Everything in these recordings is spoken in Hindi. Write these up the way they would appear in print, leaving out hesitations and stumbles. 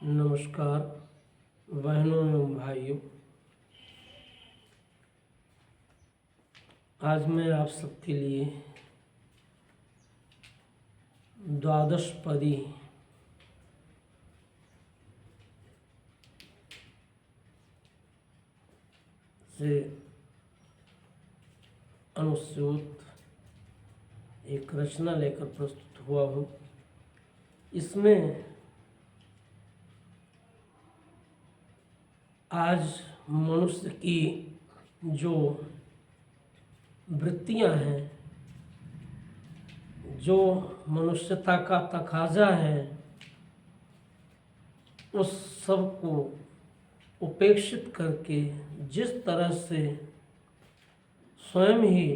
नमस्कार बहनों एवं भाइयों। आज मैं आप सबके लिए द्वादश पदी से अनुस्यूत एक रचना लेकर प्रस्तुत हुआ हूँ। इसमें आज मनुष्य की जो वृत्तियां हैं, जो मनुष्यता का तकाजा है, उस सब को उपेक्षित करके जिस तरह से स्वयं ही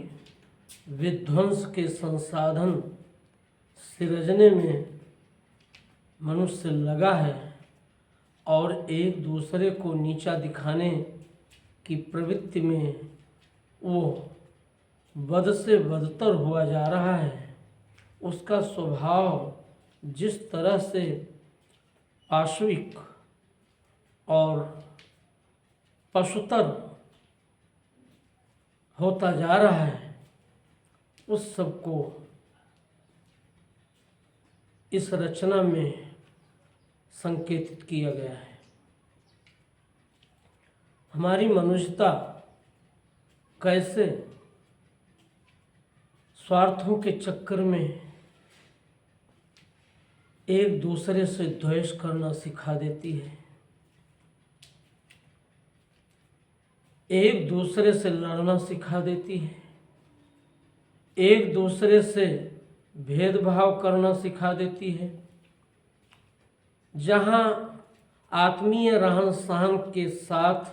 विध्वंस के संसाधन सृजने में मनुष्य लगा है और एक दूसरे को नीचा दिखाने की प्रवृत्ति में वो बद से बदतर हुआ जा रहा है। उसका स्वभाव जिस तरह से पाशविक और पशुतर होता जा रहा है, उस सब को इस रचना में संकेतित किया गया है। हमारी मनुष्यता कैसे स्वार्थों के चक्कर में एक दूसरे से द्वेष करना सिखा देती है, एक दूसरे से लड़ना सिखा देती है, एक दूसरे से भेदभाव करना सिखा देती है। जहाँ आत्मीय रहन सहन के साथ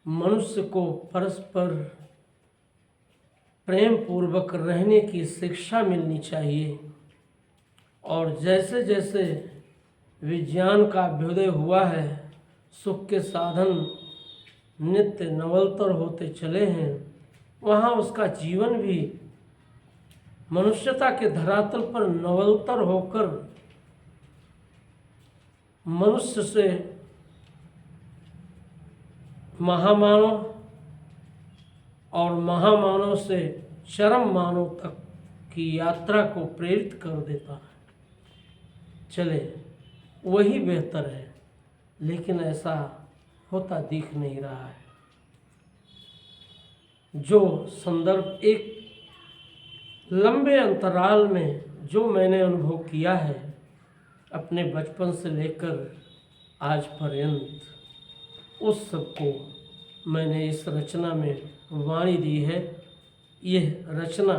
मनुष्य को परस्पर प्रेम पूर्वक रहने की शिक्षा मिलनी चाहिए, और जैसे जैसे विज्ञान का अभ्युदय हुआ है, सुख के साधन नित्य नवलतर होते चले हैं, वहाँ उसका जीवन भी मनुष्यता के धरातल पर नवलतर होकर मनुष्य से महामानव और महामानव से चरम मानव तक की यात्रा को प्रेरित कर देता है। चले, वही बेहतर है, लेकिन ऐसा होता दिख नहीं रहा है। जो संदर्भ एक लंबे अंतराल में जो मैंने अनुभव किया है अपने बचपन से लेकर आज पर्यंत, उस सब को मैंने इस रचना में वाणी दी है। यह रचना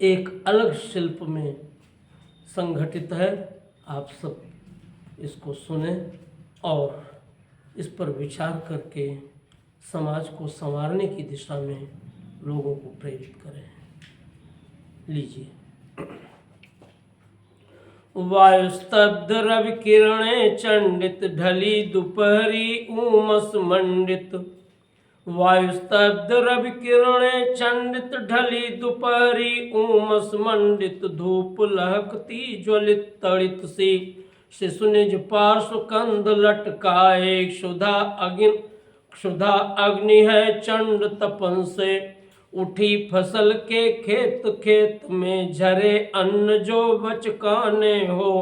एक अलग शिल्प में संघटित है। आप सब इसको सुने और इस पर विचार करके समाज को संवारने की दिशा में लोगों को प्रेरित करें। लीजिए। वायुस्तब्ध रवि किरणें चंडित, ढली दोपहरी उमस मंडित। वायुस्तब्ध रवि किरणें चंडित, ढली दोपहरी उमस मंडित। धूप लहकती ज्वलित तड़ित सी, शिशु निज पार्श्व कंद लटकाए। क्षुधा अग्नि है चंड तपन से, उठी फसल के खेत खेत में। झरे अन्न जो बचकाने हो,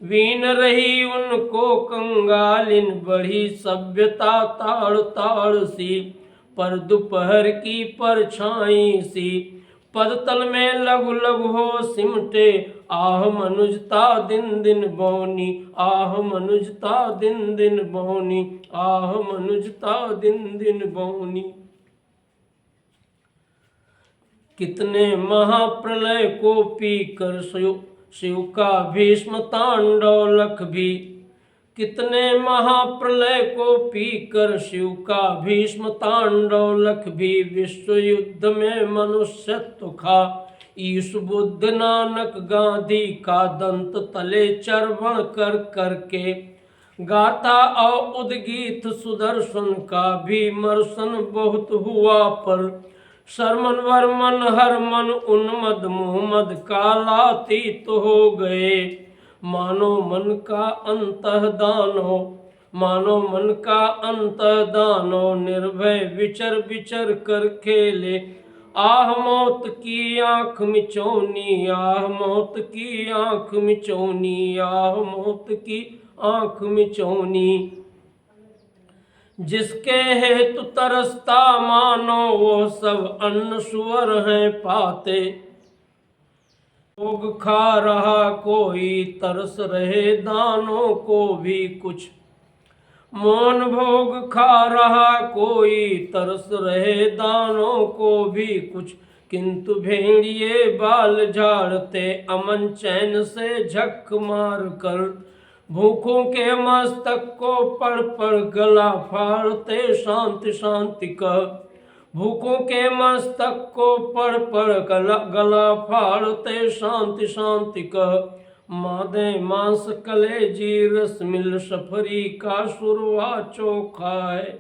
वीन रही उनको कंगालिन। बढ़ी सभ्यता ताड़ ताड़ सी, पर दोपहर की परछाई सी। पदतल में लघु लघु हो सिमटे, आह मनुजता दिन दिन बौनी। आह मनुजता दिन दिन बौनी, आह मनुजता दिन दिन बौनी। कितने महाप्रलय को पीकर शिव का भीष्म तांडव लख भी। कितने महाप्रलय को पीकर शिव का भीष्म तांडव लख भी। विश्व युद्ध में मनुष्यत्व खा, ईशु बुद्ध नानक गांधी का दंत तले चर्वण कर करके। गाथा और उद्गीत सुदर्शन का भी मर्शन बहुत हुआ पर। शर्मन वर्मन हरमन उन्मद मुहम्मद कालातीत हो गए। मानो मन का अंतःदानो, मानो मन का अंतःदानो, निर्भय विचर विचर कर खेले। आह मौत की आंख मिचौनी, आह मौत की आंख मिचौनी, आह मौत की आंख मिचौनी। जिसके हेतु तरसता मानो, वो सब अन्न सुअर हैं पाते। भोग खा रहा कोई, तरस रहे दानों को भी कुछ। मौन भोग खा रहा कोई, तरस रहे दानों को भी कुछ। किंतु भेड़िए बाल झाड़ते, अमन चैन से झक मार कर। भूखों के मस्तक को पड़ पड़ गला फाड़ते, शांति शांति कह। भूखों के मस्तक को पड़ पड़ गला फाड़ते, शांति शांति कह। मादे मांस कलेजी रस मिल, सफरी का सुरवा चोखा है।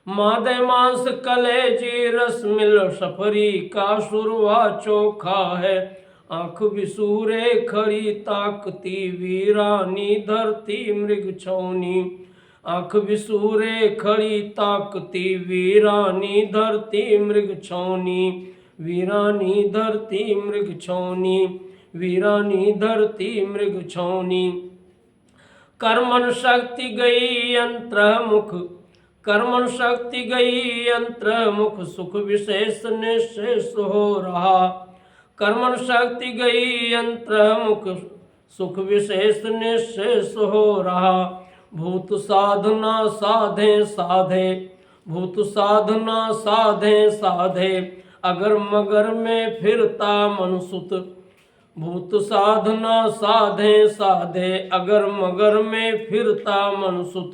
मादे मांस कलेजी रस मिल, सफरी का सुरवा चोखा है। आंख विसूरे खड़ी ताकती, वीरानी धरती मृग छौनी। आंख विसूरे खड़ी ताकती, वीरानी धरती मृग छौनी। वीरानी धरती मृग छौनी, वीरानी धरती मृग छौनी। कर्मण शक्ति गई यंत्र मुख, कर्मण शक्ति गई यंत्र मुख। सुख विशेष निशेष हो रहा। कर्मण शक्ति गई यंत्र मुख, सुख विशेष निशेष हो रहा। भूत साधना साधे साधे, भूत साधना साधे साधे, अगर मगर में फिरता मन सुत। भूत साधना साधे साधे, अगर मगर में फिरता मन सुत।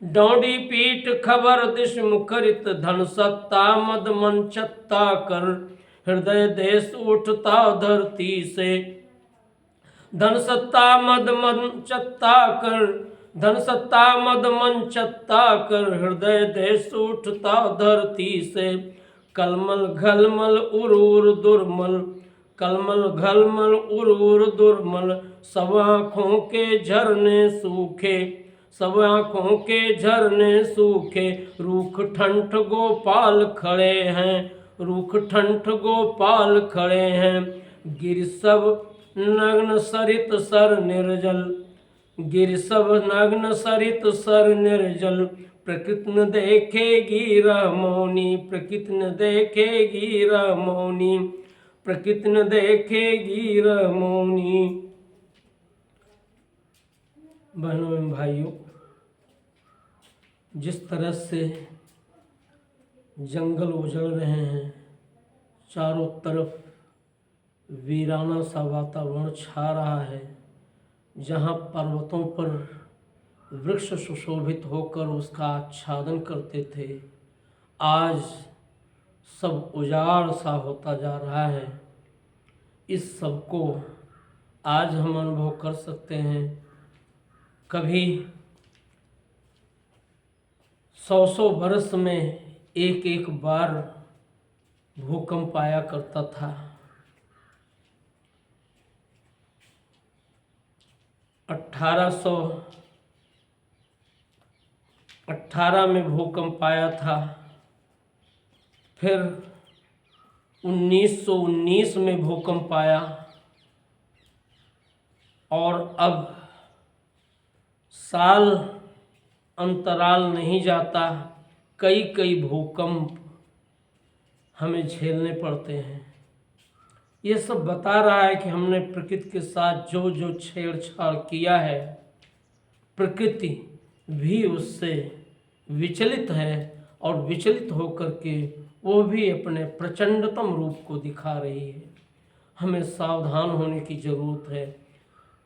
डौंडी पीठ खबर दिश मुखरित, धन सत्ता मद मन छत्ता कर। हृदय देश उठता धरती से, धन सत्ता मद मन चत्ता कर। धन सत्ता मद मन चत्ता कर, हृदय देश उठता धरती से। कलमल घलमल उर उर दुर्मल, कलमल घलमल उर उर दुर्मल। सब आँखों के झरने सूखे, सब आँखों के झरने सूखे। रूख ठंठ गोपाल खड़े हैं, रूख ठंठ गोपाल खड़े हैं। गिर सब नग्न सरित सर निर्जल, गिर सब नग्न सरित सर निर्जल। प्रकृति न देखेगी रहमौनी, प्रकृति न देखेगी रहमौनी, प्रकृति न देखेगी रहमौनी। बहनों एवं भाइयों, जिस तरह से जंगल उजड़ रहे हैं, चारों तरफ वीराना सा वातावरण छा रहा है, जहाँ पर्वतों पर वृक्ष सुशोभित होकर उसका आच्छादन करते थे, आज सब उजाड़ सा होता जा रहा है। इस सब को आज हम अनुभव कर सकते हैं। कभी 100 वर्ष में एक एक बार भूकंप आया करता था। 1818 में भूकंप आया था, फिर 1919 में भूकंप आया, और अब साल अंतराल नहीं जाता, कई कई भूकंप हमें झेलने पड़ते हैं। ये सब बता रहा है कि हमने प्रकृति के साथ जो जो छेड़छाड़ किया है, प्रकृति भी उससे विचलित है, और विचलित होकर के वो भी अपने प्रचंडतम रूप को दिखा रही है। हमें सावधान होने की ज़रूरत है।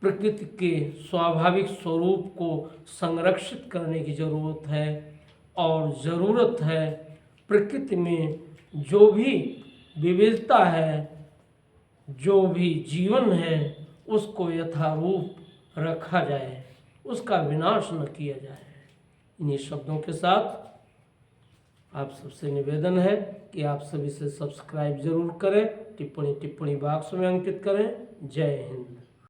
प्रकृति के स्वाभाविक स्वरूप को संरक्षित करने की ज़रूरत है, और ज़रूरत है प्रकृति में जो भी विविधता है, जो भी जीवन है, उसको यथारूप रखा जाए, उसका विनाश न किया जाए। इन्हीं शब्दों के साथ आप सबसे निवेदन है कि आप सभी से सब्सक्राइब जरूर करें, टिप्पणी बॉक्स में अंकित करें। जय हिंद।